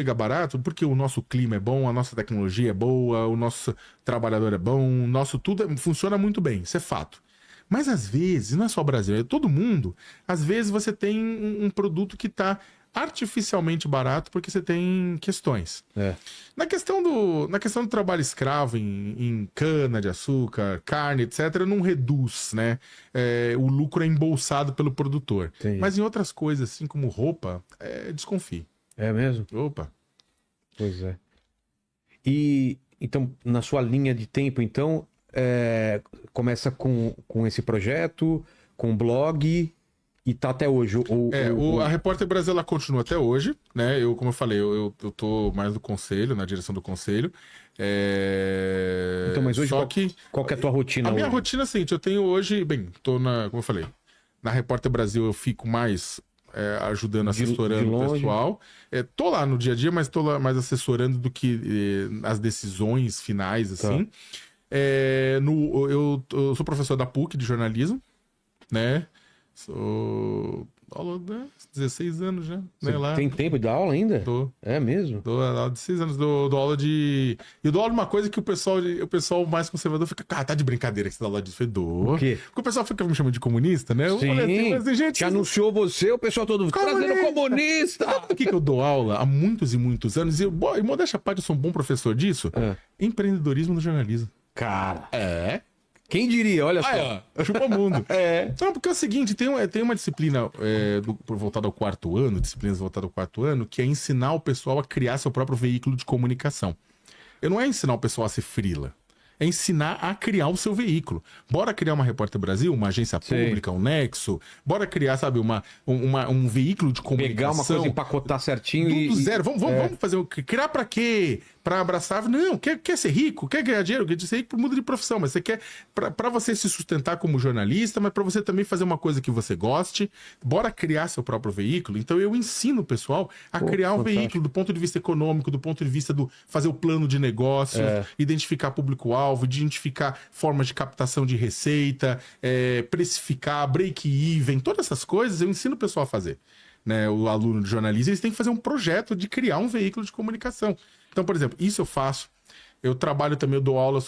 chega barato porque o nosso clima é bom, a nossa tecnologia é boa, o nosso trabalhador é bom, o nosso tudo funciona muito bem, isso é fato. Mas às vezes, não é só o Brasil, é todo mundo, às vezes você tem um produto que está artificialmente barato porque você tem questões. Na questão do trabalho escravo em cana de açúcar, carne, etc., não reduz, né? O lucro é embolsado pelo produtor. Entendi. Mas em outras coisas, assim como roupa, desconfie. É mesmo? Opa. Pois é. E então, na sua linha de tempo, então, começa com esse projeto, com o blog e tá até hoje. A Repórter Brasil ela continua até hoje, né? Como eu falei, eu tô mais do conselho, na direção do conselho. Então, mas hoje qual que é a tua rotina? A minha hoje? rotina é a seguinte, eu tenho hoje, como eu falei, na Repórter Brasil eu fico mais ajudando, assessorando o pessoal. Tô lá no dia a dia, mas tô lá mais assessorando do que as decisões finais, assim. Eu sou professor da PUC de jornalismo, né? Sou aula de 16 anos já. Você né, lá. tem tempo de dar aula ainda? Tô. É mesmo? Dou aula de 6 anos, dou aula de... Eu dou aula de uma coisa que o pessoal mais conservador fica, cara, tá de brincadeira que você dá aula disso. Eu dou. O quê? Porque o pessoal fica me chamando de comunista, né? Sim. Mas tem gente... Te anunciou você, o pessoal todo trazendo comunista. Sabe por que eu dou aula há muitos e muitos anos? E modéstia à parte, eu sou um bom professor disso. Empreendedorismo no jornalismo. Cara. Quem diria? Olha só. Chupa mundo. Não, porque é o seguinte, tem uma disciplina voltada ao quarto ano, disciplinas voltadas ao quarto ano, que é ensinar o pessoal a criar seu próprio veículo de comunicação. Não é ensinar o pessoal a ser freela. É ensinar a criar o seu veículo. Bora criar uma Repórter Brasil, uma agência pública, um Nexo. Bora criar, sabe, um veículo de comunicação. Pegar uma coisa, empacotar certinho do zero. Vamos fazer criar pra quê? Pra abraçar? Não, quer ser rico? Quer ganhar dinheiro? Quer ser rico, muda de profissão. Mas você quer pra você se sustentar como jornalista, mas pra você também fazer uma coisa que você goste. Bora criar seu próprio veículo. Então eu ensino o pessoal a criar um veículo do ponto de vista econômico, do ponto de vista do fazer o plano de negócio, identificar público-alvo, identificar formas de captação de receita, precificar, break-even, todas essas coisas eu ensino o pessoal a fazer. Né? O aluno de jornalismo, eles têm que fazer um projeto de criar um veículo de comunicação. Então, por exemplo, isso eu faço. Eu trabalho também, eu dou aula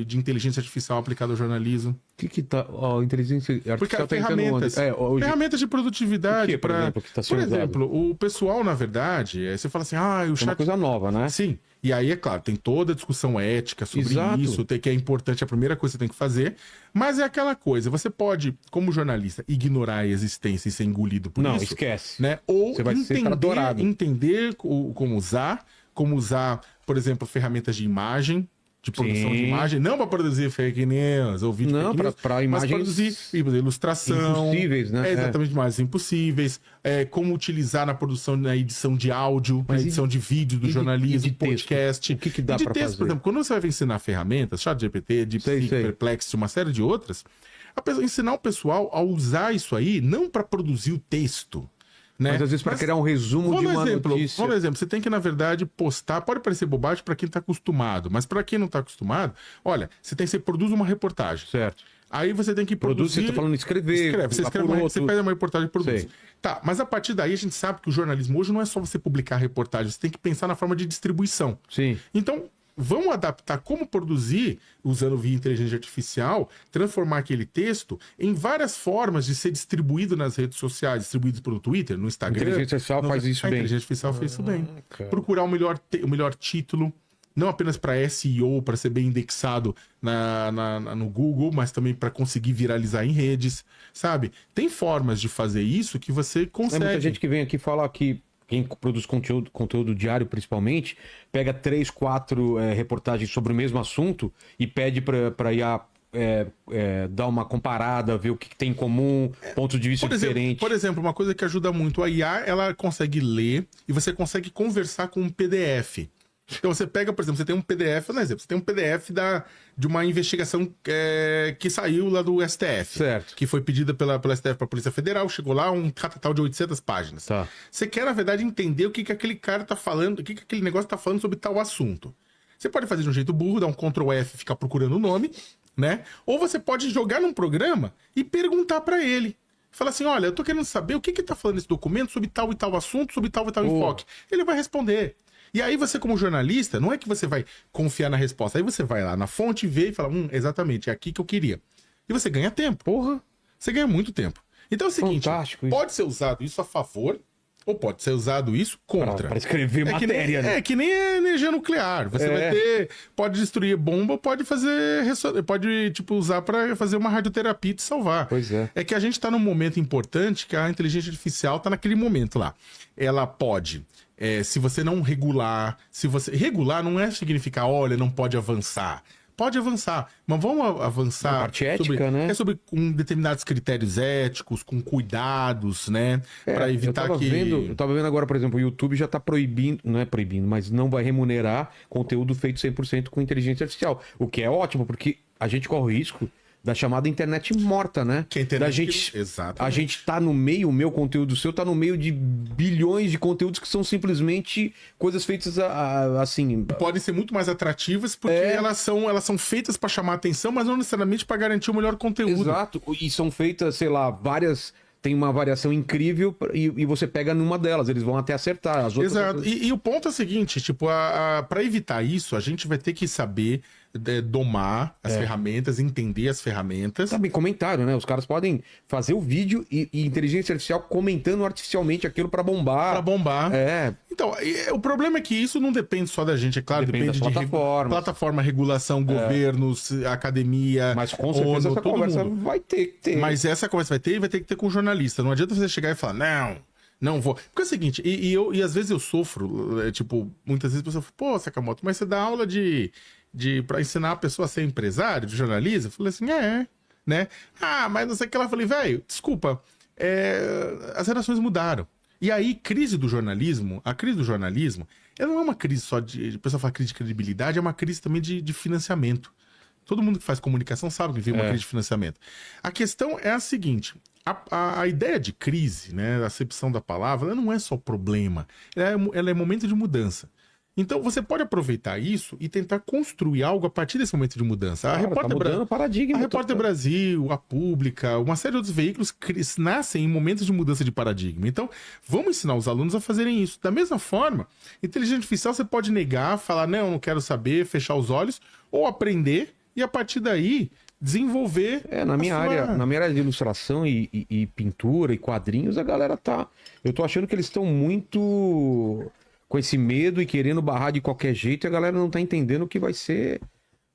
de inteligência artificial aplicada ao jornalismo. O que tá... inteligência artificial porque tá ferramentas, ferramentas de produtividade. O que, por exemplo, que tá sendo por exemplo, o pessoal, na verdade, você fala assim, o chat... É uma coisa nova, né? Sim. E aí, é claro, tem toda a discussão ética sobre isso, que é importante, a primeira coisa que você tem que fazer. Mas é aquela coisa, você pode, como jornalista, ignorar a existência e ser engolido por isso. Não, esquece. Né? Ou você vai entender como usar, por exemplo, ferramentas de imagem, de produção de imagem, não para produzir fake news ou vídeo fake news, para imagens, mas para produzir ilustração. Impossíveis, né? Exatamente, imagens impossíveis. Como utilizar na produção, na edição de áudio, na edição de vídeo do jornalismo, podcast. O que dá para fazer? Por exemplo, quando você vai ensinar ferramentas, ChatGPT, DeepSeek, Perplexity, uma série de outras, ensinar o pessoal a usar isso aí não para produzir o texto, né? Mas às vezes para criar um resumo de uma notícia. Por exemplo, você tem que, na verdade, postar. Pode parecer bobagem para quem está acostumado, mas para quem não está acostumado, olha, você produz uma reportagem. Certo. Aí você tem que produzir. Você está falando de escrever. Você faz uma reportagem e produz. Tá, mas a partir daí a gente sabe que o jornalismo hoje não é só você publicar reportagem, você tem que pensar na forma de distribuição. Sim. Então, vão adaptar como produzir, usando via inteligência artificial, transformar aquele texto em várias formas de ser distribuído nas redes sociais, distribuído pelo Twitter, no Instagram. A inteligência artificial faz isso bem. A inteligência artificial fez isso bem. Procurar o melhor título, não apenas para SEO, para ser bem indexado no Google, mas também para conseguir viralizar em redes, sabe? Tem formas de fazer isso que você consegue. Muita gente que vem aqui falar que quem produz conteúdo diário, principalmente, pega 3, 4 reportagens sobre o mesmo assunto e pede para ir dar uma comparada, ver o que tem em comum, pontos de vista diferentes. Por exemplo, uma coisa que ajuda muito, a IA, ela consegue ler e você consegue conversar com um PDF. Então você pega, por exemplo, você tem um PDF, você tem um PDF de uma investigação que saiu lá do STF. Certo. Que foi pedida pela STF para a Polícia Federal, chegou lá um total de 800 páginas. Tá. Você quer, na verdade, entender o que aquele cara tá falando, o que aquele negócio tá falando sobre tal assunto. Você pode fazer de um jeito burro, dar um Ctrl F e ficar procurando o nome, né? Ou você pode jogar num programa e perguntar para ele. Fala assim, olha, eu tô querendo saber o que tá falando esse documento sobre tal e tal assunto, sobre tal e tal enfoque. Ele vai responder. E aí você, como jornalista, não é que você vai confiar na resposta. Aí você vai lá na fonte, vê e fala, exatamente, é aqui que eu queria. E você ganha tempo. Porra. Você ganha muito tempo. Então é o seguinte, Fantástico isso. pode ser usado isso a favor ou pode ser usado isso contra. Pra escrever matéria, né? É que nem energia nuclear. Você vai ter... Pode destruir bomba, pode fazer... Pode, tipo, usar pra fazer uma radioterapia e te salvar. Pois é. É que a gente tá num momento importante que a inteligência artificial tá naquele momento lá. Ela pode... se você não regular... Regular não é significar, olha, não pode avançar. Pode avançar, mas vamos avançar... Na parte ética, né? Sobre com determinados critérios éticos, com cuidados, né? Pra evitar Eu tava vendo agora, por exemplo, o YouTube já tá proibindo, não é proibindo, mas não vai remunerar conteúdo feito 100% com inteligência artificial. O que é ótimo, porque a gente corre o risco da chamada internet morta, né? Que a internet... Da gente, Exatamente. a gente tá no meio, o meu conteúdo, o seu tá no meio de bilhões de conteúdos que são simplesmente coisas feitas assim... Podem ser muito mais atrativas porque elas são feitas para chamar atenção, mas não necessariamente para garantir o melhor conteúdo. Exato, e são feitas, sei lá, várias... Tem uma variação incrível e você pega numa delas, eles vão até acertar. As outras... Exato. E o ponto é o seguinte, tipo, para evitar isso, a gente vai ter que saber domar as ferramentas, entender as ferramentas. Sabe, comentário, né? Os caras podem fazer o vídeo e inteligência artificial comentando artificialmente aquilo pra bombar. Pra bombar. É. Então, o problema é que isso não depende só da gente, é claro, depende das de plataforma, regulação, governos, academia, Mas com certeza essa todo conversa mundo. vai ter que ter. Mas essa conversa vai ter e vai ter que ter com o jornalista. Não adianta você chegar e falar, não vou. Porque é o seguinte, e às vezes eu sofro, tipo, muitas vezes a pessoa fala, pô, Sakamoto, mas você dá aula pra ensinar a pessoa a ser empresário, de jornalismo? Eu falei assim, né? Ah, mas não sei o que ela. Eu falei, velho, desculpa, as relações mudaram. E aí, a crise do jornalismo, ela não é uma crise só o pessoal fala crise de credibilidade, é uma crise também de financiamento. Todo mundo que faz comunicação sabe que vem uma crise de financiamento. A questão é a seguinte, a ideia de crise, né, a acepção da palavra, ela não é só problema, ela é momento de mudança. Então, você pode aproveitar isso e tentar construir algo a partir desse momento de mudança. Cara, tá mudando o paradigma. A Repórter Brasil, a Pública, uma série de outros veículos nascem em momentos de mudança de paradigma. Então, vamos ensinar os alunos a fazerem isso. Da mesma forma, inteligência artificial você pode negar, falar, não quero saber, fechar os olhos, ou aprender e, a partir daí, desenvolver... Na minha área de ilustração e pintura e quadrinhos, a galera tá... Eu tô achando que eles estão muito... com esse medo e querendo barrar de qualquer jeito, e a galera não tá entendendo o que vai ser.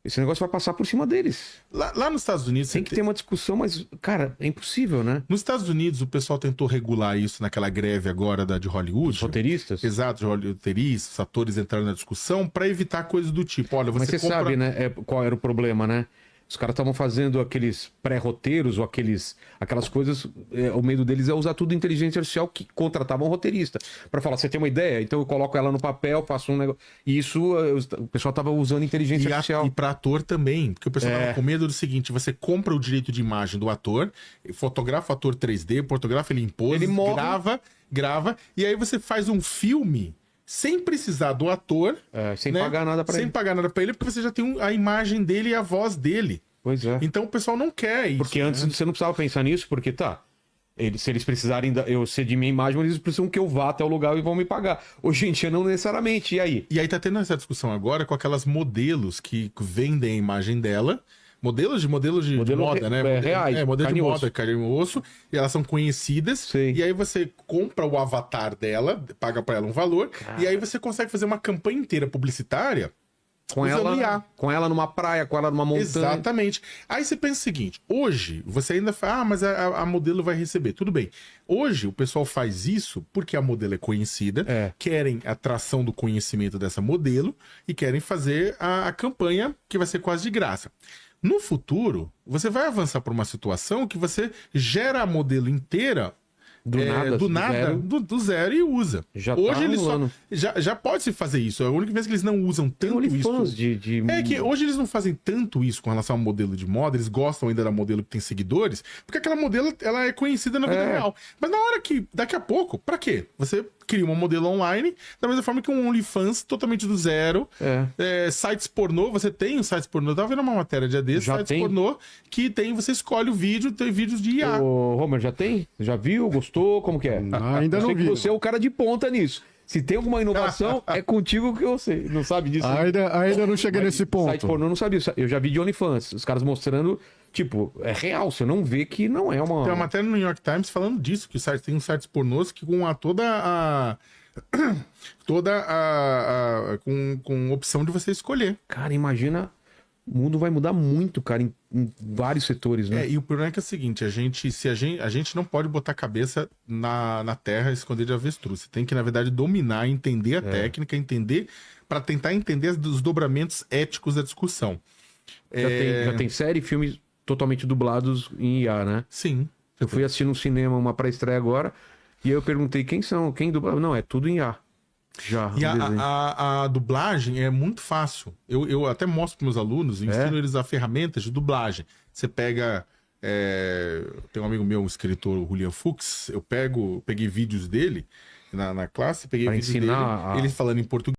Esse negócio vai passar por cima deles. Lá nos Estados Unidos... Tem que ter uma discussão, mas, cara, é impossível, né? Nos Estados Unidos, o pessoal tentou regular isso naquela greve agora de Hollywood. Os roteiristas? Exato, os roteiristas, os atores entraram na discussão para evitar coisas do tipo, olha, mas você sabe, né, qual era o problema, né? Os caras estavam fazendo aqueles pré-roteiros ou aquelas coisas. O medo deles é usar tudo inteligência artificial, que contratavam um roteirista. Para falar, você tem uma ideia? Então eu coloco ela no papel, faço um negócio. E isso, o pessoal tava usando inteligência artificial. E para ator também, porque o pessoal tava com medo do seguinte: você compra o direito de imagem do ator, fotografa o ator 3D, fotografa ele em pose, grava, e aí você faz um filme. Sem precisar do ator. Sem pagar nada pra ele. Sem pagar nada pra ele, porque você já tem a imagem dele e a voz dele. Pois é. Então o pessoal não quer isso. Porque antes você não precisava pensar nisso, porque se eles precisarem eu ser de minha imagem, eles precisam que eu vá até o lugar e vão me pagar. Hoje em dia não necessariamente. E aí? E aí tá tendo essa discussão agora com aquelas modelos que vendem a imagem dela. Modelos de moda, né? Reais. Modelo de moda, carne e osso. E elas são conhecidas. Sei. E aí você compra o avatar dela, paga pra ela um valor. E aí você consegue fazer uma campanha inteira publicitária com ela numa praia, com ela numa montanha. Exatamente. Aí você pensa o seguinte, hoje você ainda fala, mas a modelo vai receber. Tudo bem. Hoje o pessoal faz isso porque a modelo é conhecida, querem a atração do conhecimento dessa modelo e querem fazer a campanha que vai ser quase de graça. No futuro, você vai avançar por uma situação que você gera a modelo inteira do zero e usa. Hoje eles já pode se fazer isso. A única vez que eles não usam tanto isso. É que hoje eles não fazem tanto isso com relação ao modelo de moda. Eles gostam ainda da modelo que tem seguidores, porque aquela modelo ela é conhecida na vida real. Mas na hora que, daqui a pouco, pra quê? Você cria uma modelo online, da mesma forma que um OnlyFans totalmente do zero. Sites pornô, você tem um sites pornô. Eu tava vendo uma matéria de AD, sites pornô, que tem, você escolhe o vídeo, tem vídeos de IA. Ô, Homer, já tem? Já viu? Gostou? Como que é? Ainda não vi. Você é o cara de ponta nisso. Se tem alguma inovação, é contigo que eu sei. Não sabe disso? Ainda não cheguei nesse Site ponto. pornô eu não sabia. Eu já vi de OnlyFans. Os caras mostrando, tipo, é real. Você não vê que não é uma... Tem uma matéria no New York Times falando disso, que o site, tem uns sites pornôs que com com opção de você escolher. Cara, imagina... O mundo vai mudar muito, cara, em vários setores, né? E o problema é que é o seguinte, a gente não pode botar a cabeça na terra e esconder de avestruz. Você tem que, na verdade, dominar, entender a técnica, para tentar entender os desdobramentos éticos da discussão. Já tem série e filmes totalmente dublados em IA, né? Sim. Eu fui assistir no cinema uma pré-estreia agora, e aí eu perguntei quem dubla. Não, é tudo em IA. Já. E a dublagem é muito fácil. Eu até mostro para meus alunos, ensino eles a ferramentas de dublagem. Você pega. Tem um amigo meu, um escritor, o Julian Fuchs. Peguei vídeos dele na classe, peguei Pra vídeos ensinar dele, ele falando em português.